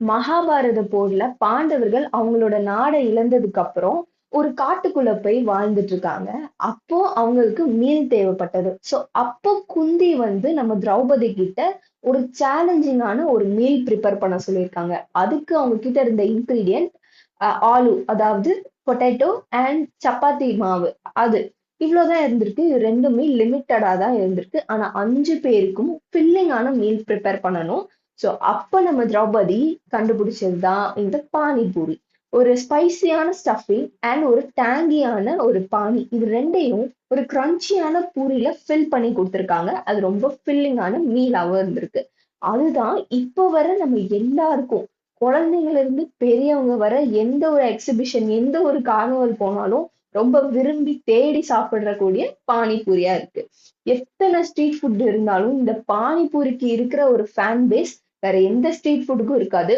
மகாபாரத போர்ல பாண்டவர்கள் அவங்களோட நாடை இழந்ததுக்கு அப்புறம் ஒரு காட்டுக்குள்ள போய் வாழ்ந்துட்டு இருக்காங்க. அப்போ அவங்களுக்கு மீல் தேவைப்பட்டது. சோ அப்போ குந்தி வந்து நம்ம திரௌபதி கிட்ட ஒரு சேலஞ்சிங்கான ஒரு மீல் ப்ரிப்பேர் பண்ண சொல்லியிருக்காங்க. அதுக்கு அவங்க கிட்ட இருந்த இன்கிரீடியன்ட் ஆலு, அதாவது பொட்டேட்டோ அண்ட் சப்பாத்தி மாவு. அது இவ்வளவுதான் இருந்திருக்கு. இது ரெண்டுமே லிமிட்டடா தான் இருந்திருக்கு. ஆனா 5 பேருக்கும் ஃபில்லிங்கான மீல் ப்ரிப்பேர் பண்ணணும். சோ அப்ப நம்ம திரௌபதி கண்டுபிடிச்சதுதான் இந்த பானிபூரி. ஒரு ஸ்பைசியான ஸ்டஃபிங் அண்ட் ஒரு டேங்கியான ஒரு பானி. இது ரெண்டையும் ஒரு கிரன்ச்சியான பூரியில ஃபில் பண்ணி கொடுத்திருக்காங்க. அது ரொம்ப ஃபில்லிங்கான மீலாவும் இருந்திருக்கு. அதுதான் இப்ப வர நம்ம எல்லாருக்கும், குழந்தைங்கள்ல இருந்து பெரியவங்க வர எந்த ஒரு எக்ஸிபிஷன், எந்த ஒரு கார்னிவல் போனாலும் ரொம்ப விரும்பி தேடி சாப்பிடுற கூடிய பானிபூரியா இருக்கு. எத்தனை ஸ்ட்ரீட் ஃபுட் இருந்தாலும் இந்த பானிபூரிக்கு இருக்கிற ஒரு ஃபேன் பேஸ் வேற எந்த ஸ்ட்ரீட் ஃபுட்டுக்கும் இருக்காது.